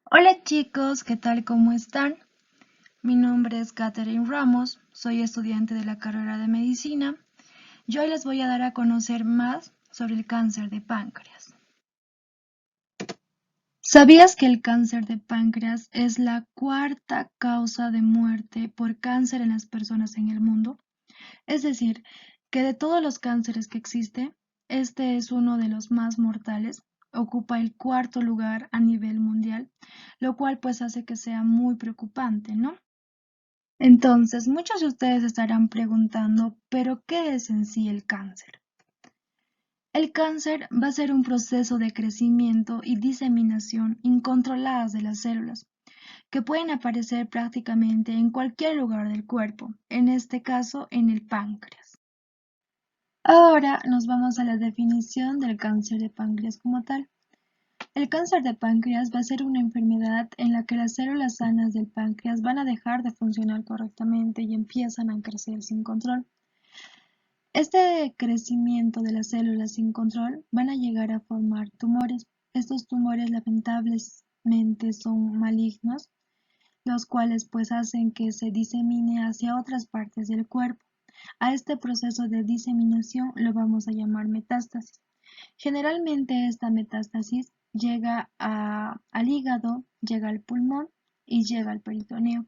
Hola chicos, ¿qué tal? ¿Cómo están? Mi nombre es Katherine Ramos, soy estudiante de la carrera de medicina. Yo hoy les voy a dar a conocer más sobre el cáncer de páncreas. ¿Sabías que el cáncer de páncreas es la cuarta causa de muerte por cáncer en las personas en el mundo? Es decir, que de todos los cánceres que existen, este es uno de los más mortales, ocupa el cuarto lugar a nivel mundial, lo cual pues hace que sea muy preocupante, ¿no? Entonces, muchos de ustedes estarán preguntando, ¿pero qué es en sí el cáncer? El cáncer va a ser un proceso de crecimiento y diseminación incontroladas de las células, que pueden aparecer prácticamente en cualquier lugar del cuerpo, en este caso en el páncreas. Ahora nos vamos a la definición del cáncer de páncreas como tal. El cáncer de páncreas va a ser una enfermedad en la que las células sanas del páncreas van a dejar de funcionar correctamente y empiezan a crecer sin control. Este crecimiento de las células sin control van a llegar a formar tumores. Estos tumores lamentablemente son malignos, los cuales pues hacen que se disemine hacia otras partes del cuerpo. A este proceso de diseminación lo vamos a llamar metástasis. Generalmente esta metástasis llega al hígado, llega al pulmón y llega al peritoneo.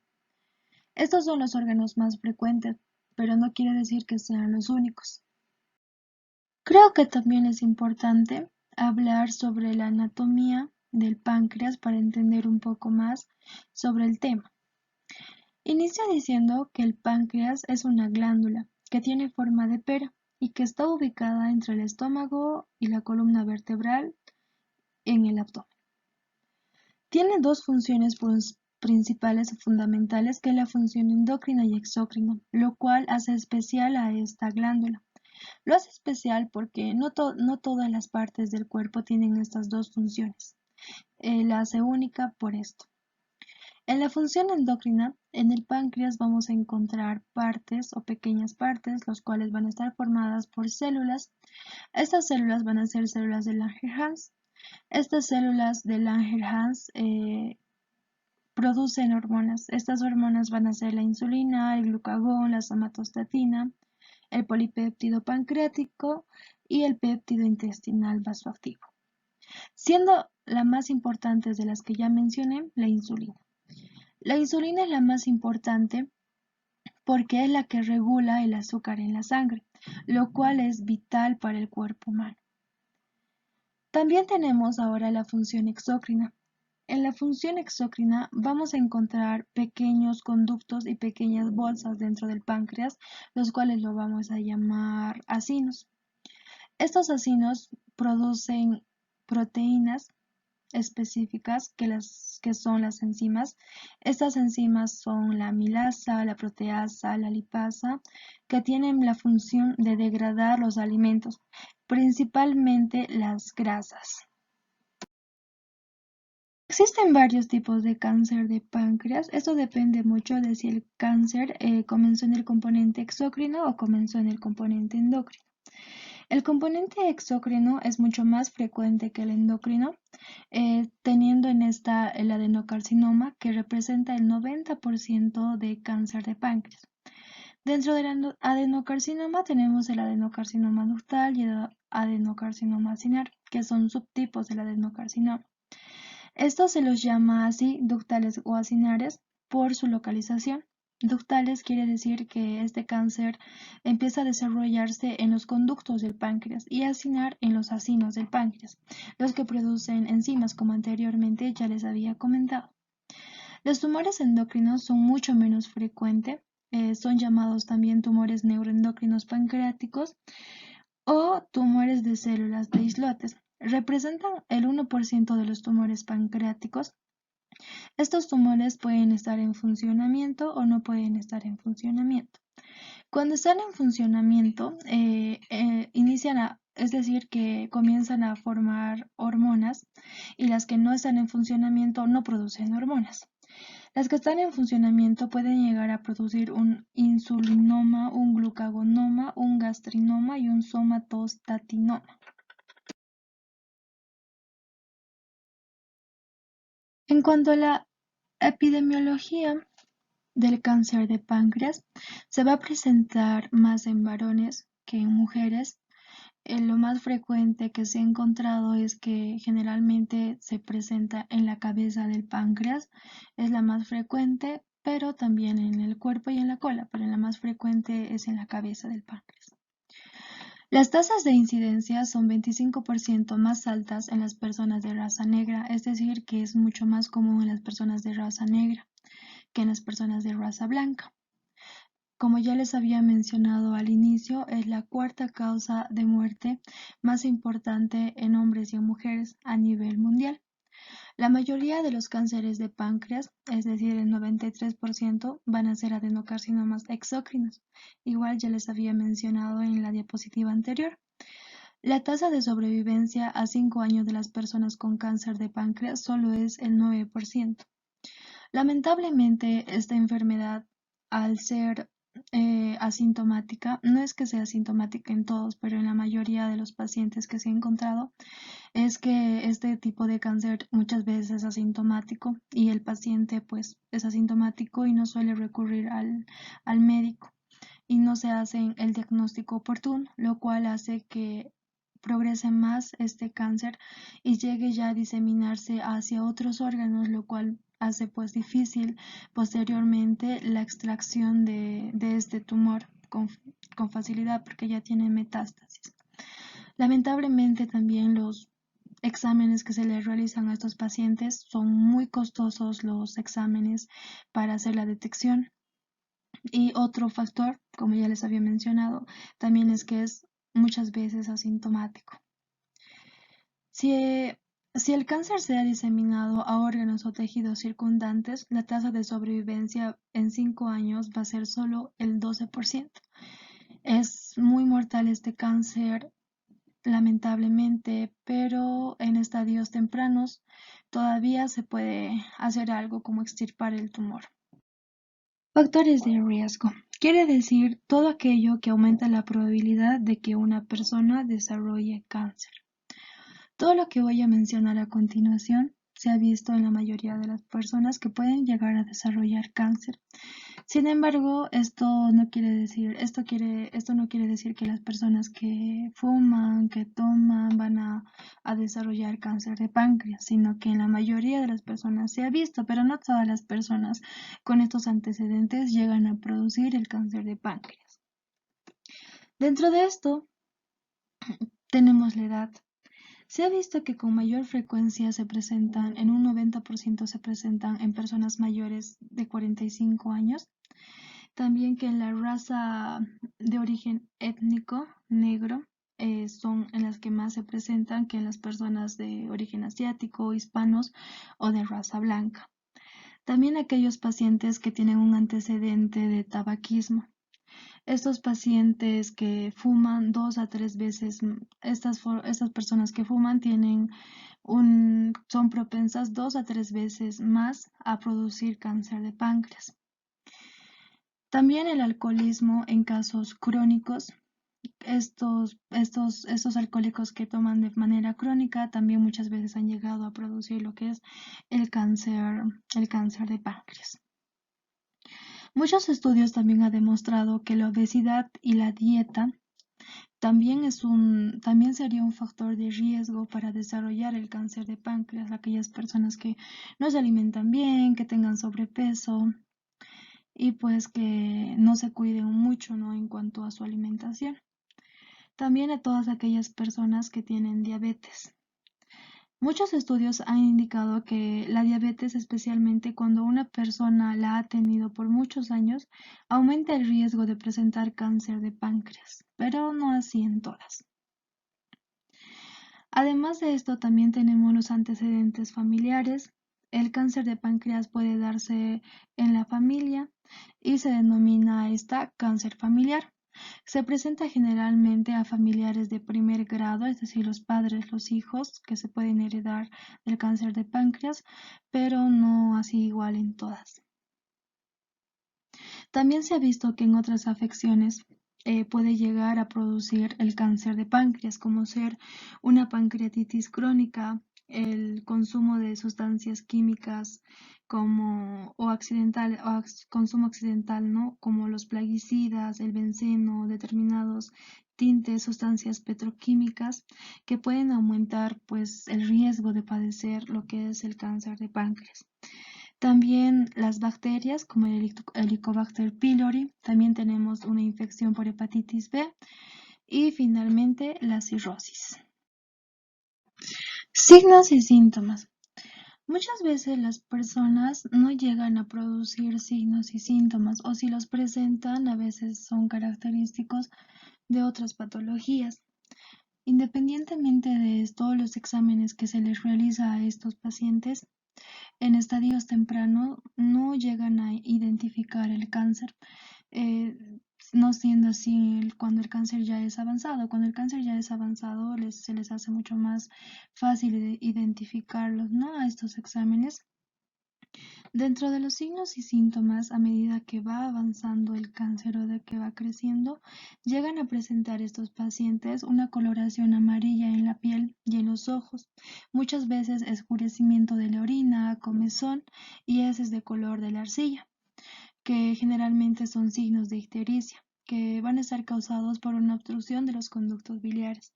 Estos son los órganos más frecuentes, pero no quiere decir que sean los únicos. Creo que también es importante hablar sobre la anatomía del páncreas para entender un poco más sobre el tema. Inicia diciendo que el páncreas es una glándula que tiene forma de pera y que está ubicada entre el estómago y la columna vertebral en el abdomen. Tiene dos funciones principales o fundamentales, que es la función endocrina y exócrina, lo cual hace especial a esta glándula. Lo hace especial porque no todas las partes del cuerpo tienen estas dos funciones. La hace única por esto. En la función endocrina, en el páncreas vamos a encontrar partes o pequeñas partes, los cuales van a estar formadas por células. Estas células van a ser células de Langerhans. Estas células de Langerhans producen hormonas. Estas hormonas van a ser la insulina, el glucagón, la somatostatina, el polipéptido pancreático y el péptido intestinal vasoactivo, siendo la más importante de las que ya mencioné, la insulina. La insulina es la más importante porque es la que regula el azúcar en la sangre, lo cual es vital para el cuerpo humano. También tenemos ahora la función exócrina. En la función exócrina vamos a encontrar pequeños conductos y pequeñas bolsas dentro del páncreas, los cuales lo vamos a llamar acinos. Estos acinos producen proteínas específicas que son las enzimas. Estas enzimas son la amilasa, la proteasa, la lipasa, que tienen la función de degradar los alimentos, principalmente las grasas. Existen varios tipos de cáncer de páncreas. Esto depende mucho de si el cáncer comenzó en el componente exócrino o comenzó en el componente endocrino. El componente exócrino es mucho más frecuente que el endocrino, teniendo en esta el adenocarcinoma, que representa el 90% de cáncer de páncreas. Dentro del adenocarcinoma tenemos el adenocarcinoma ductal y el adenocarcinoma acinar, que son subtipos del adenocarcinoma. Estos se los llama así ductales o acinares por su localización. Ductales quiere decir que este cáncer empieza a desarrollarse en los conductos del páncreas y acinar en los acinos del páncreas, los que producen enzimas, como anteriormente ya les había comentado. Los tumores endocrinos son mucho menos frecuentes, son llamados también tumores neuroendocrinos pancreáticos o tumores de células de islotes. Representan el 1% de los tumores pancreáticos. Estos tumores pueden estar en funcionamiento o no pueden estar en funcionamiento. Cuando están en funcionamiento, es decir, que comienzan a formar hormonas, y las que no están en funcionamiento no producen hormonas. Las que están en funcionamiento pueden llegar a producir un insulinoma, un glucagonoma, un gastrinoma y un somatostatinoma. En cuanto a la epidemiología del cáncer de páncreas, se va a presentar más en varones que en mujeres. Lo más frecuente que se ha encontrado es que generalmente se presenta en la cabeza del páncreas, es la más frecuente, pero también en el cuerpo y en la cola, pero la más frecuente es en la cabeza del páncreas. Las tasas de incidencia son 25% más altas en las personas de raza negra, es decir, que es mucho más común en las personas de raza negra que en las personas de raza blanca. Como ya les había mencionado al inicio, es la cuarta causa de muerte más importante en hombres y en mujeres a nivel mundial. La mayoría de los cánceres de páncreas, es decir, el 93%, van a ser adenocarcinomas exócrinos. Igual ya les había mencionado en la diapositiva anterior. La tasa de sobrevivencia a 5 años de las personas con cáncer de páncreas solo es el 9%. Lamentablemente, esta enfermedad, al ser asintomática, no es que sea asintomática en todos, pero en la mayoría de los pacientes que se ha encontrado, es que este tipo de cáncer muchas veces es asintomático y el paciente pues es asintomático y no suele recurrir al médico y no se hace el diagnóstico oportuno, lo cual hace que progrese más este cáncer y llegue ya a diseminarse hacia otros órganos, lo cual hace pues difícil posteriormente la extracción de este tumor con facilidad porque ya tiene metástasis. Lamentablemente también los exámenes que se les realizan a estos pacientes son muy costosos los exámenes para hacer la detección. Y otro factor, como ya les había mencionado, también es que es muchas veces asintomático. Si, si el cáncer se ha diseminado a órganos o tejidos circundantes, la tasa de sobrevivencia en 5 años va a ser solo el 12%. Es muy mortal este cáncer, lamentablemente, pero en estadios tempranos todavía se puede hacer algo como extirpar el tumor. Factores de riesgo. Quiere decir todo aquello que aumenta la probabilidad de que una persona desarrolle cáncer. Todo lo que voy a mencionar a continuación se ha visto en la mayoría de las personas que pueden llegar a desarrollar cáncer. Sin embargo, esto no quiere decir que las personas que fuman, que toman, van a desarrollar cáncer de páncreas, sino que en la mayoría de las personas se ha visto, pero no todas las personas con estos antecedentes llegan a producir el cáncer de páncreas. Dentro de esto, tenemos la edad. Se ha visto que con mayor frecuencia se presentan, en un 90% se presentan en personas mayores de 45 años. También que en la raza de origen étnico negro son en las que más se presentan que en las personas de origen asiático, hispanos o de raza blanca. También aquellos pacientes que tienen un antecedente de tabaquismo. Estos pacientes que fuman 2 a 3 veces, estas personas que fuman son propensas 2 a 3 veces más a producir cáncer de páncreas. También el alcoholismo en casos crónicos. Estos alcohólicos que toman de manera crónica también muchas veces han llegado a producir lo que es el cáncer de páncreas. Muchos estudios también han demostrado que la obesidad y la dieta también sería un factor de riesgo para desarrollar el cáncer de páncreas. Aquellas personas que no se alimentan bien, que tengan sobrepeso y pues que no se cuiden mucho, ¿no? En cuanto a su alimentación. También a todas aquellas personas que tienen diabetes. Muchos estudios han indicado que la diabetes, especialmente cuando una persona la ha tenido por muchos años, aumenta el riesgo de presentar cáncer de páncreas, pero no así en todas. Además de esto, también tenemos los antecedentes familiares. El cáncer de páncreas puede darse en la familia y se denomina esta cáncer familiar. Se presenta generalmente a familiares de primer grado, es decir, los padres, los hijos, que se pueden heredar del cáncer de páncreas, pero no así igual en todas. También se ha visto que en otras afecciones puede llegar a producir el cáncer de páncreas, como ser una pancreatitis crónica, el consumo de sustancias químicas consumo accidental, ¿no? Como los plaguicidas, el benceno, determinados tintes, sustancias petroquímicas que pueden aumentar pues el riesgo de padecer lo que es el cáncer de páncreas. También las bacterias como el Helicobacter pylori, también tenemos una infección por hepatitis B y finalmente la cirrosis. Signos y síntomas. Muchas veces las personas no llegan a producir signos y síntomas, o si los presentan a veces son característicos de otras patologías. Independientemente de esto, los exámenes que se les realiza a estos pacientes en estadios tempranos no llegan a identificar el cáncer, eh, no siendo así cuando el cáncer ya es avanzado. Cuando el cáncer ya es avanzado, se les hace mucho más fácil identificarlos, ¿no? A estos exámenes. Dentro de los signos y síntomas, a medida que va avanzando el cáncer o de que va creciendo, llegan a presentar estos pacientes una coloración amarilla en la piel y en los ojos, muchas veces escurecimiento de la orina, comezón y heces de color de la arcilla, que generalmente son signos de ictericia, que van a estar causados por una obstrucción de los conductos biliares.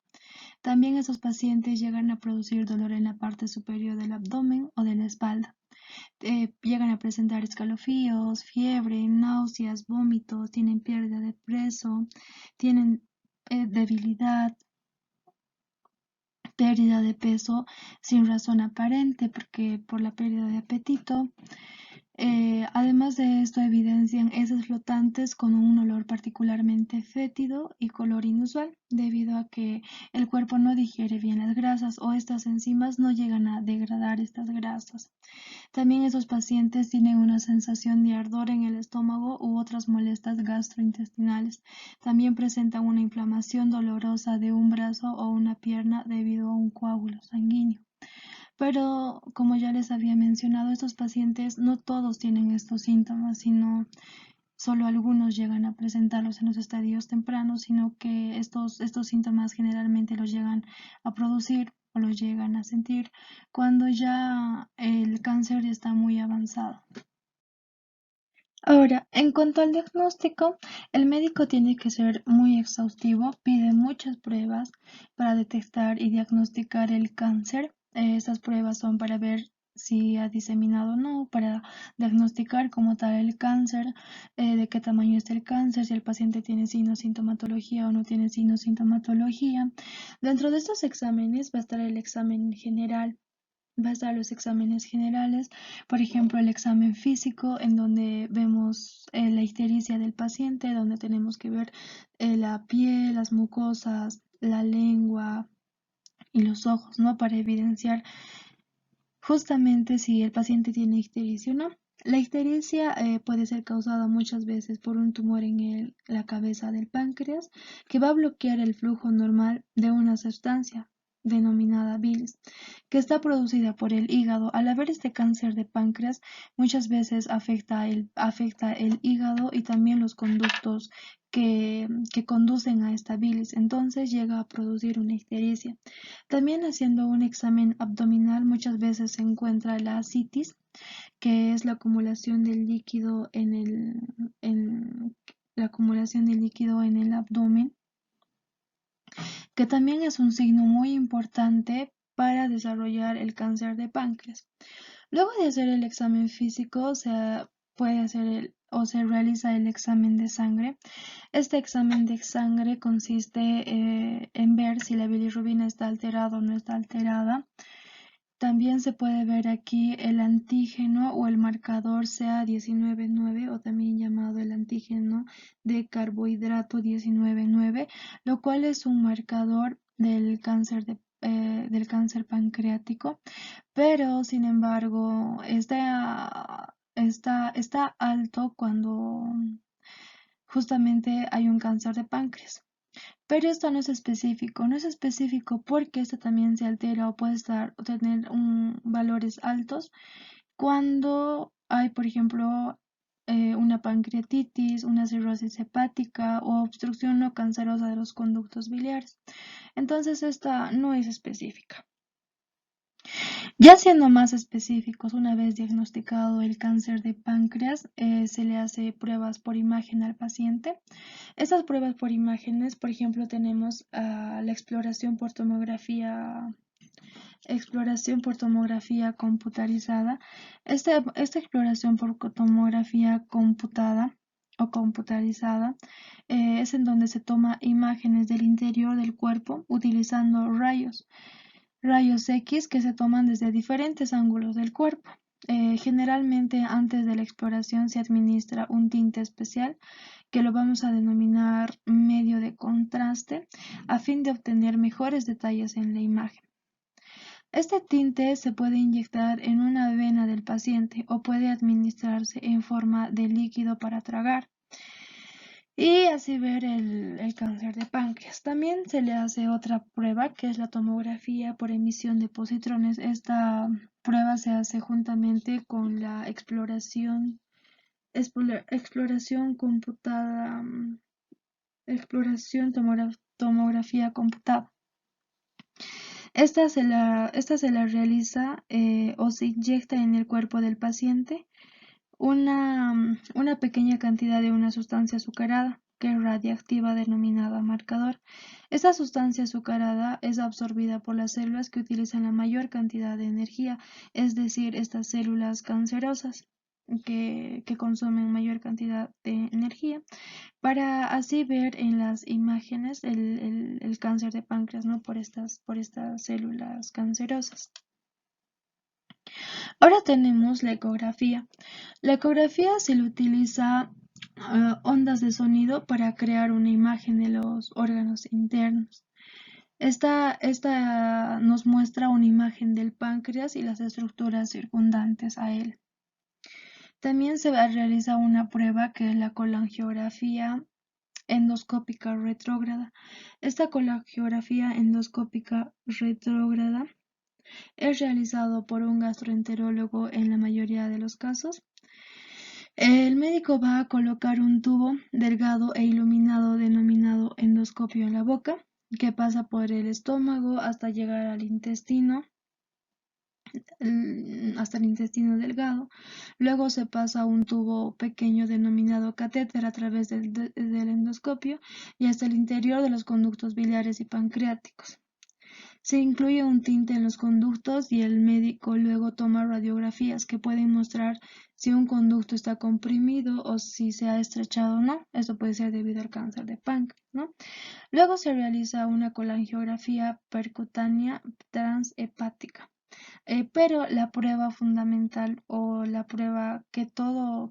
También estos pacientes llegan a producir dolor en la parte superior del abdomen o de la espalda. Llegan a presentar escalofríos, fiebre, náuseas, vómitos, tienen pérdida de peso, tienen debilidad, pérdida de peso sin razón aparente porque por la pérdida de apetito. Además de esto, evidencian heces flotantes con un olor particularmente fétido y color inusual, debido a que el cuerpo no digiere bien las grasas o estas enzimas no llegan a degradar estas grasas. También esos pacientes tienen una sensación de ardor en el estómago u otras molestias gastrointestinales. También presentan una inflamación dolorosa de un brazo o una pierna debido a un coágulo sanguíneo. Pero, como ya les había mencionado, estos pacientes no todos tienen estos síntomas, sino solo algunos llegan a presentarlos en los estadios tempranos, sino que estos síntomas generalmente los llegan a producir o los llegan a sentir cuando ya el cáncer está muy avanzado. Ahora, en cuanto al diagnóstico, el médico tiene que ser muy exhaustivo, pide muchas pruebas para detectar y diagnosticar el cáncer. Estas pruebas son para ver si ha diseminado o no, para diagnosticar como tal el cáncer, de qué tamaño está el cáncer, si el paciente tiene signos, sintomatología o no tiene signos, sintomatología. Dentro de estos exámenes va a estar el examen general. Va a estar los exámenes generales, por ejemplo, el examen físico, en donde vemos la ictericia del paciente, donde tenemos que ver la piel, las mucosas, la lengua y los ojos, ¿no? Para evidenciar justamente si el paciente tiene ictericia o no. La ictericia puede ser causada muchas veces por un tumor en la cabeza del páncreas que va a bloquear el flujo normal de una sustancia denominada bilis, que está producida por el hígado. Al haber este cáncer de páncreas, muchas veces afecta el hígado y también los conductos que conducen a esta bilis. Entonces llega a producir una ictericia. También haciendo un examen abdominal muchas veces se encuentra la ascitis, que es la acumulación del líquido la acumulación del líquido en el abdomen, que también es un signo muy importante para desarrollar el cáncer de páncreas. Luego de hacer el examen físico, se puede hacer o se realiza el examen de sangre. Este examen de sangre consiste en ver si la bilirrubina está alterada o no está alterada. También se puede ver aquí el antígeno o el marcador CA199 o también llamado el antígeno de carbohidrato 199, lo cual es un marcador del cáncer pancreático, pero sin embargo está alto cuando justamente hay un cáncer de páncreas. Pero esto no es específico porque esto también se altera o puede o tener valores altos cuando hay, por ejemplo, una pancreatitis, una cirrosis hepática o obstrucción no cancerosa de los conductos biliares. Entonces esta no es específica. Ya siendo más específicos, una vez diagnosticado el cáncer de páncreas, se le hace pruebas por imagen al paciente. Estas pruebas por imágenes, por ejemplo, tenemos la exploración por tomografía computarizada. Esta exploración por tomografía computada o computarizada es en donde se toma imágenes del interior del cuerpo utilizando rayos X que se toman desde diferentes ángulos del cuerpo. Generalmente antes de la exploración se administra un tinte especial que lo vamos a denominar medio de contraste a fin de obtener mejores detalles en la imagen. Este tinte se puede inyectar en una vena del paciente o puede administrarse en forma de líquido para tragar y así ver el cáncer de páncreas. También se le hace otra prueba que es la tomografía por emisión de positrones. Esta prueba se hace juntamente con la exploración computada, tomografía computada. Esta se la realiza o se inyecta en el cuerpo del paciente una pequeña cantidad de una sustancia azucarada que es radiactiva denominada marcador. Esta sustancia azucarada es absorbida por las células que utilizan la mayor cantidad de energía, es decir, estas células cancerosas que consumen mayor cantidad de energía para así ver en las imágenes el cáncer de páncreas, ¿no? Por estas células cancerosas. Ahora tenemos la ecografía. La ecografía se le utiliza ondas de sonido para crear una imagen de los órganos internos. Esta nos muestra una imagen del páncreas y las estructuras circundantes a él. También se realiza una prueba que es la colangiografía endoscópica retrógrada. Esta colangiografía endoscópica retrógrada es realizado por un gastroenterólogo en la mayoría de los casos. El médico va a colocar un tubo delgado e iluminado denominado endoscopio en la boca, que pasa por el estómago hasta llegar al intestino, hasta el intestino delgado. Luego se pasa un tubo pequeño denominado catéter a través del endoscopio y hasta el interior de los conductos biliares y pancreáticos. Se incluye un tinte en los conductos y el médico luego toma radiografías que pueden mostrar si un conducto está comprimido o si se ha estrechado o no. Esto puede ser debido al cáncer de páncreas, ¿no? Luego se realiza una colangiografía percutánea transhepática. Pero la prueba fundamental o la prueba que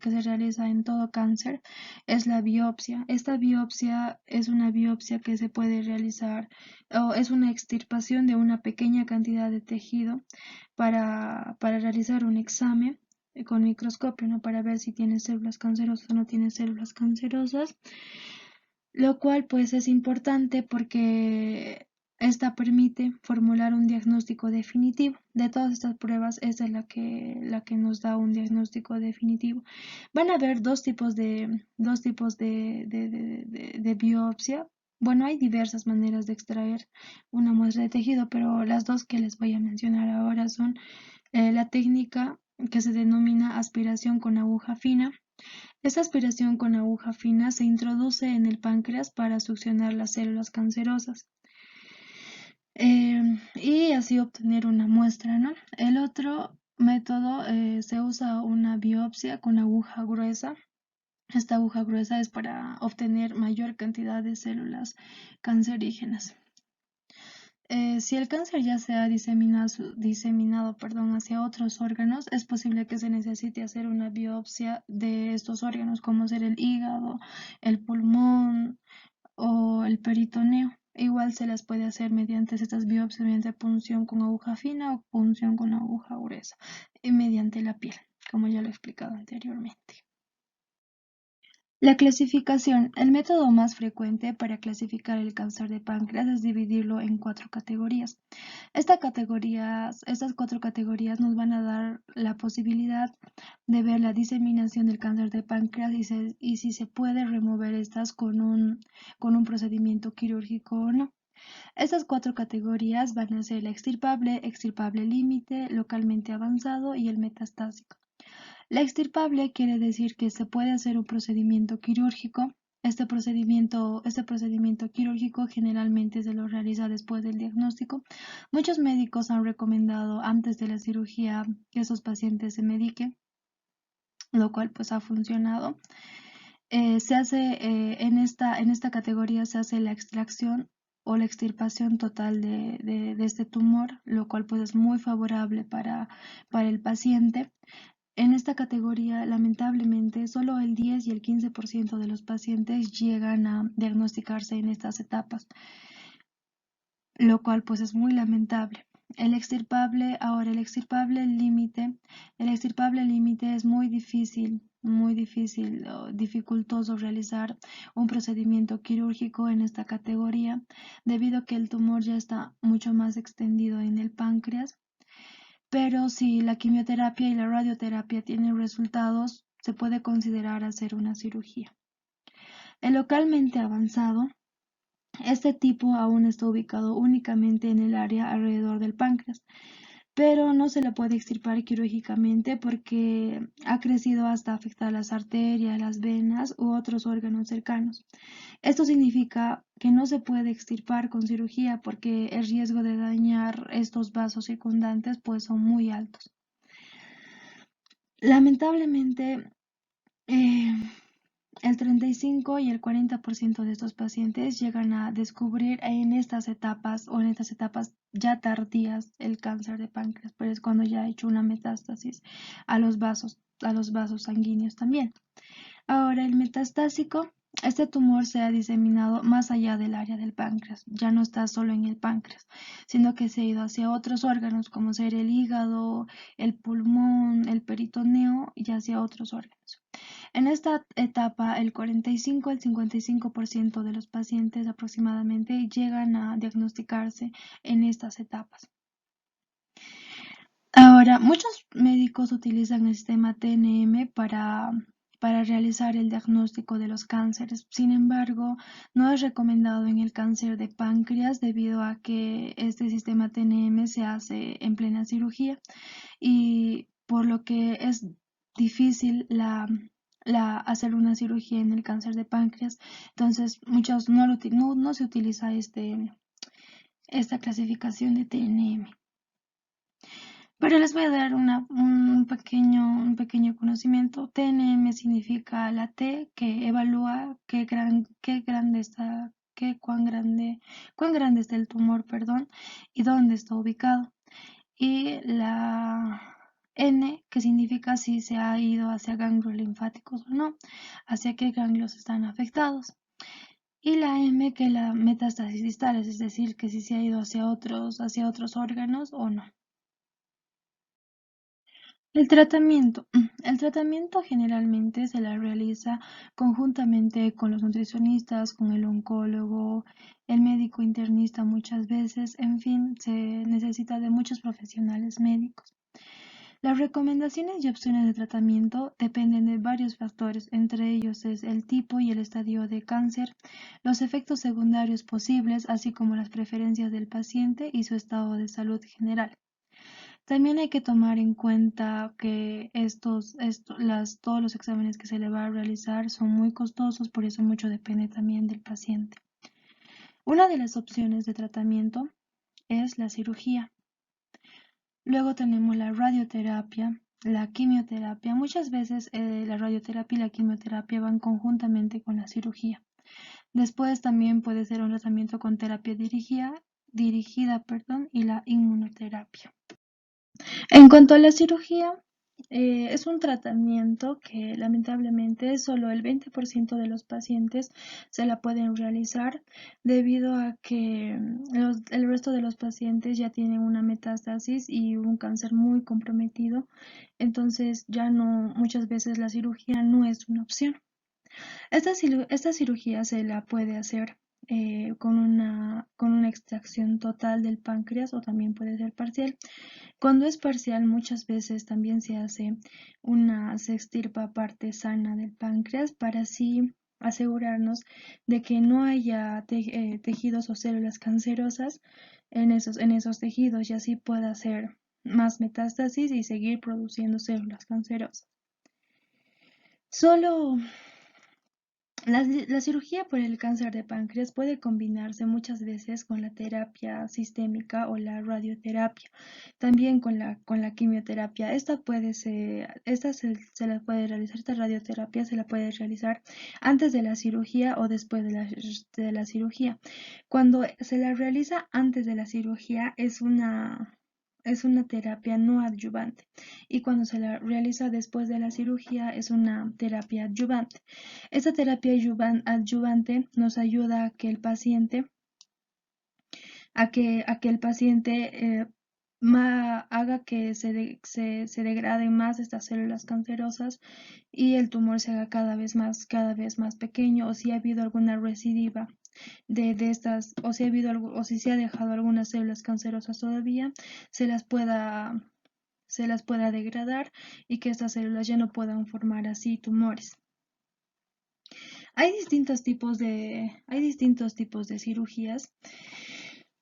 se realiza en todo cáncer es la biopsia. Esta biopsia es una biopsia que se puede realizar o es una extirpación de una pequeña cantidad de tejido para realizar un examen con microscopio, ¿no? Para ver si tiene células cancerosas o no tiene células cancerosas, lo cual pues es importante porque esta permite formular un diagnóstico definitivo. De todas estas pruebas, esta es la que nos da un diagnóstico definitivo. Van a haber dos tipos de biopsia. Bueno, hay diversas maneras de extraer una muestra de tejido, pero las dos que les voy a mencionar ahora son la técnica que se denomina aspiración con aguja fina. Esta aspiración con aguja fina se introduce en el páncreas para succionar las células cancerosas y así obtener una muestra, ¿no? El otro método se usa una biopsia con aguja gruesa. Esta aguja gruesa es para obtener mayor cantidad de células cancerígenas. Si el cáncer ya se ha diseminado, hacia otros órganos, es posible que se necesite hacer una biopsia de estos órganos, como ser el hígado, el pulmón o el peritoneo. Igual se las puede hacer mediante estas biopsias, mediante punción con aguja fina o punción con aguja gruesa, y mediante la piel, como ya lo he explicado anteriormente. La clasificación. El método más frecuente para clasificar el cáncer de páncreas es dividirlo en 4 categorías. Estas 4 categorías nos van a dar la posibilidad de ver la diseminación del cáncer de páncreas y si se puede remover estas con un procedimiento quirúrgico o no. Estas 4 categorías van a ser la extirpable límite, localmente avanzado y el metastásico. La extirpable quiere decir que se puede hacer un procedimiento quirúrgico. Este procedimiento quirúrgico generalmente se lo realiza después del diagnóstico. Muchos médicos han recomendado antes de la cirugía que esos pacientes se mediquen, lo cual pues ha funcionado. En esta categoría se hace la extracción o la extirpación total de este tumor, lo cual pues es muy favorable para el paciente. En esta categoría, lamentablemente, solo el 10 y el 15% de los pacientes llegan a diagnosticarse en estas etapas, lo cual pues es muy lamentable. El extirpable límite es muy difícil, dificultoso realizar un procedimiento quirúrgico en esta categoría, debido a que el tumor ya está mucho más extendido en el páncreas. Pero si la quimioterapia y la radioterapia tienen resultados, se puede considerar hacer una cirugía. El localmente avanzado, este tipo aún está ubicado únicamente en el área alrededor del páncreas, pero no se le puede extirpar quirúrgicamente porque ha crecido hasta afectar las arterias, las venas u otros órganos cercanos. Esto significa que no se puede extirpar con cirugía porque el riesgo de dañar estos vasos circundantes pues son muy altos. Lamentablemente, eh, el 35 y el 40% de estos pacientes llegan a descubrir en estas etapas ya tardías el cáncer de páncreas, pero es cuando ya ha hecho una metástasis a los vasos sanguíneos también. Ahora, el metastásico, este tumor se ha diseminado más allá del área del páncreas, ya no está solo en el páncreas, sino que se ha ido hacia otros órganos como ser el hígado, el pulmón, el peritoneo y hacia otros órganos. En esta etapa, el 45 al 55% de los pacientes aproximadamente llegan a diagnosticarse en estas etapas. Ahora, muchos médicos utilizan el sistema TNM para realizar el diagnóstico de los cánceres. Sin embargo, no es recomendado en el cáncer de páncreas debido a que este sistema TNM se hace en plena cirugía y por lo que es difícil hacer una cirugía en el cáncer de páncreas. Entonces, muchos no se utiliza esta clasificación de TNM. Pero les voy a dar un pequeño conocimiento. TNM significa la T que evalúa cuán grande está el tumor, perdón, y dónde está ubicado. Y la N que significa si se ha ido hacia ganglios linfáticos o no, hacia qué ganglios están afectados. Y la M que la metástasis distales, es decir, que si se ha ido hacia otros órganos o no. El tratamiento. El tratamiento generalmente se la realiza conjuntamente con los nutricionistas, con el oncólogo, el médico internista muchas veces, en fin, se necesita de muchos profesionales médicos. Las recomendaciones y opciones de tratamiento dependen de varios factores, entre ellos es el tipo y el estadio de cáncer, los efectos secundarios posibles, así como las preferencias del paciente y su estado de salud general. También hay que tomar en cuenta que todos los exámenes que se le va a realizar son muy costosos, por eso mucho depende también del paciente. Una de las opciones de tratamiento es la cirugía. Luego tenemos la radioterapia, la quimioterapia. Muchas veces la radioterapia y la quimioterapia van conjuntamente con la cirugía. Después también puede ser un tratamiento con terapia dirigida, y la inmunoterapia. En cuanto a la cirugía, es un tratamiento que lamentablemente solo el 20% de los pacientes se la pueden realizar debido a que el resto de los pacientes ya tienen una metástasis y un cáncer muy comprometido, entonces ya no, muchas veces la cirugía no es una opción. Esta cirugía se la puede hacer con una extracción total del páncreas o también puede ser parcial. Cuando es parcial, muchas veces también se extirpa parte sana del páncreas para así asegurarnos de que no haya tejidos o células cancerosas en esos tejidos y así pueda hacer más metástasis y seguir produciendo células cancerosas. Solo la cirugía por el cáncer de páncreas puede combinarse muchas veces con la terapia sistémica o la radioterapia, también con la quimioterapia. Se la puede realizar, esta radioterapia se la puede realizar antes de la cirugía o después de la cirugía. Cuando se la realiza antes de la cirugía es una terapia no adyuvante y cuando se la realiza después de la cirugía es una terapia adyuvante. Esta terapia adyuvante nos ayuda a que el paciente, a que el paciente haga que se degraden más estas células cancerosas y el tumor se haga cada vez más pequeño, o si ha habido alguna recidiva de estas, o si ha habido o si se ha dejado algunas células cancerosas todavía, se las pueda se las pueda degradar y que estas células ya no puedan formar así tumores. Hay distintos tipos de cirugías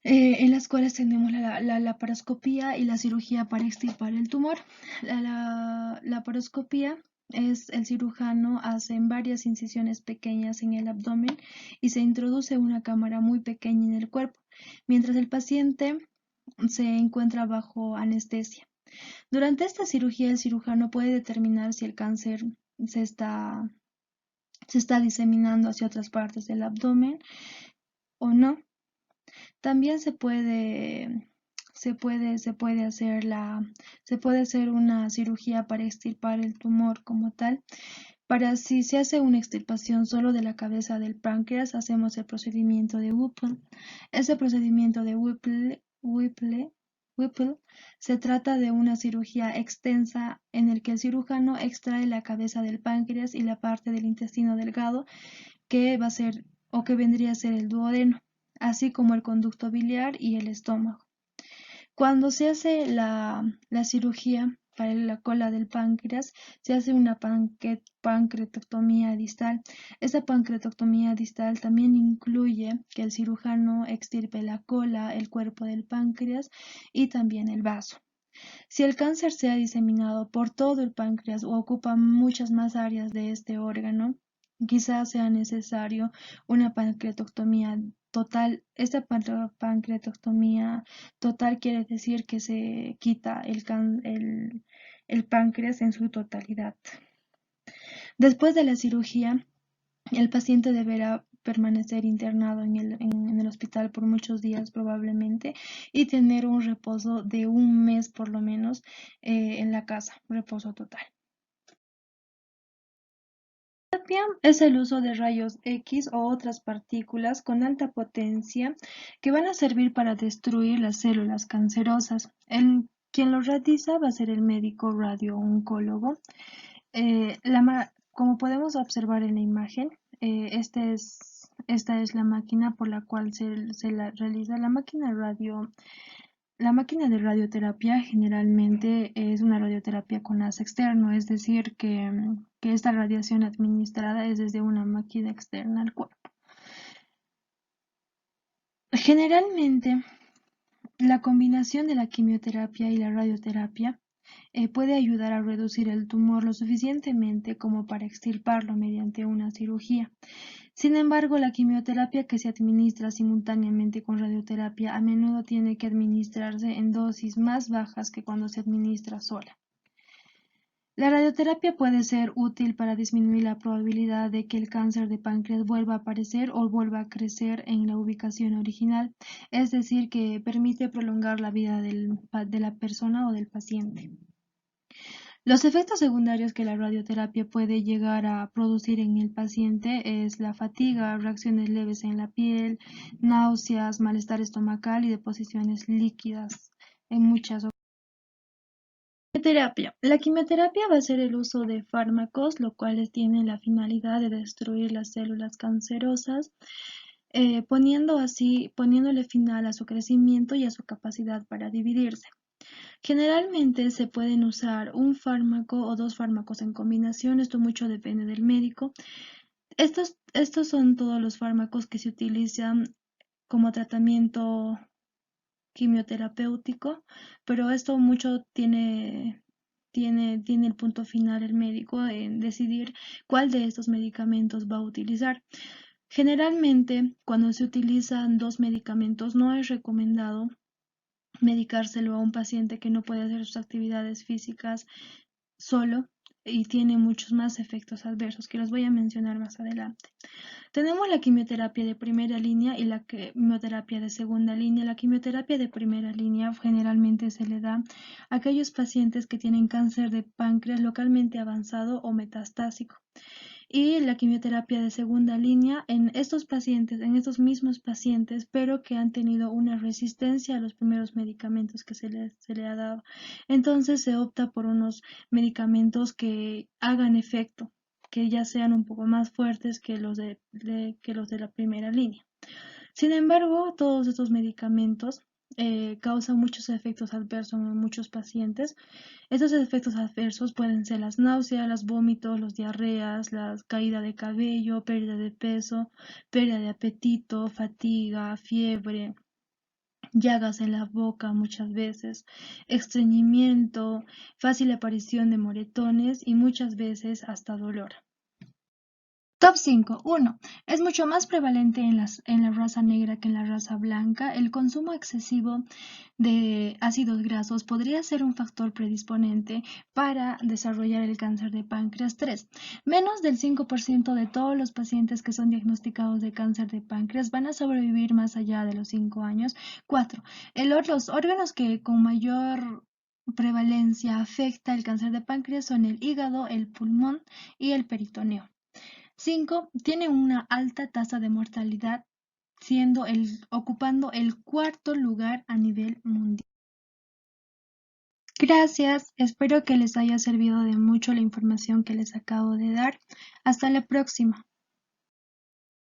en las cuales tenemos la laparoscopía y la cirugía para extirpar el tumor. La laparoscopía es el cirujano hace varias incisiones pequeñas en el abdomen y se introduce una cámara muy pequeña en el cuerpo, mientras el paciente se encuentra bajo anestesia. Durante esta cirugía, el cirujano puede determinar si el cáncer se está, se está diseminando hacia otras partes del abdomen o no. También se puede hacer una cirugía para extirpar el tumor como tal. Para si se hace una extirpación solo de la cabeza del páncreas, hacemos el procedimiento de Whipple. Ese procedimiento de Whipple se trata de una cirugía extensa en el que el cirujano extrae la cabeza del páncreas y la parte del intestino delgado que va a ser o que vendría a ser el duodeno, así como el conducto biliar y el estómago. Cuando se hace la cirugía para la cola del páncreas, se hace una pancreatectomía distal. Esta pancreatectomía distal también incluye que el cirujano extirpe la cola, el cuerpo del páncreas y también el vaso. Si el cáncer se ha diseminado por todo el páncreas o ocupa muchas más áreas de este órgano, quizás sea necesario una pancreatectomía total. Esta pancreatectomía total quiere decir que se quita el páncreas en su totalidad. Después de la cirugía, el paciente deberá permanecer internado en el hospital por muchos días probablemente y tener un reposo de un mes por lo menos en la casa, reposo total. La terapia es el uso de rayos X o otras partículas con alta potencia que van a servir para destruir las células cancerosas. Quien lo realiza va a ser el médico radiooncólogo. Como podemos observar en la imagen, esta es la máquina por la cual se la realiza la máquina radio. La máquina de radioterapia generalmente es una radioterapia con haz externo, es decir, que esta radiación administrada es desde una máquina externa al cuerpo. Generalmente, la combinación de la quimioterapia y la radioterapia puede ayudar a reducir el tumor lo suficientemente como para extirparlo mediante una cirugía. Sin embargo, la quimioterapia que se administra simultáneamente con radioterapia a menudo tiene que administrarse en dosis más bajas que cuando se administra sola. La radioterapia puede ser útil para disminuir la probabilidad de que el cáncer de páncreas vuelva a aparecer o vuelva a crecer en la ubicación original, es decir, que permite prolongar la vida de la persona o del paciente. Los efectos secundarios que la radioterapia puede llegar a producir en el paciente es la fatiga, reacciones leves en la piel, náuseas, malestar estomacal y deposiciones líquidas en muchas ocasiones. La quimioterapia va a ser el uso de fármacos, los cuales tienen la finalidad de destruir las células cancerosas, poniéndole final a su crecimiento y a su capacidad para dividirse. Generalmente se pueden usar un fármaco o dos fármacos en combinación, esto mucho depende del médico. Estos son todos los fármacos que se utilizan como tratamiento quimioterapéutico, pero esto mucho tiene el punto final el médico en decidir cuál de estos medicamentos va a utilizar. Generalmente, cuando se utilizan dos medicamentos, no es recomendado medicárselo a un paciente que no puede hacer sus actividades físicas solo y tiene muchos más efectos adversos que los voy a mencionar más adelante. Tenemos la quimioterapia de primera línea y la quimioterapia de segunda línea. La quimioterapia de primera línea generalmente se le da a aquellos pacientes que tienen cáncer de páncreas localmente avanzado o metastásico. Y la quimioterapia de segunda línea en estos pacientes, en estos mismos pacientes, pero que han tenido una resistencia a los primeros medicamentos que se le ha dado. Entonces se opta por unos medicamentos que hagan efecto, que ya sean un poco más fuertes que los de la primera línea. Sin embargo, todos estos medicamentos causan muchos efectos adversos en muchos pacientes. Estos efectos adversos pueden ser las náuseas, los vómitos, los diarreas, la caída de cabello, pérdida de peso, pérdida de apetito, fatiga, fiebre, llagas en la boca muchas veces, estreñimiento, fácil aparición de moretones y muchas veces hasta dolor. Top 5. 1. Es mucho más prevalente en la raza negra que en la raza blanca. El consumo excesivo de ácidos grasos podría ser un factor predisponente para desarrollar el cáncer de páncreas. 3. Menos del 5% de todos los pacientes que son diagnosticados de cáncer de páncreas van a sobrevivir más allá de los 5 años. 4. Los órganos que con mayor prevalencia afecta el cáncer de páncreas son el hígado, el pulmón y el peritoneo. 5. Tiene una alta tasa de mortalidad, ocupando el cuarto lugar a nivel mundial. Gracias, espero que les haya servido de mucho la información que les acabo de dar. Hasta la próxima.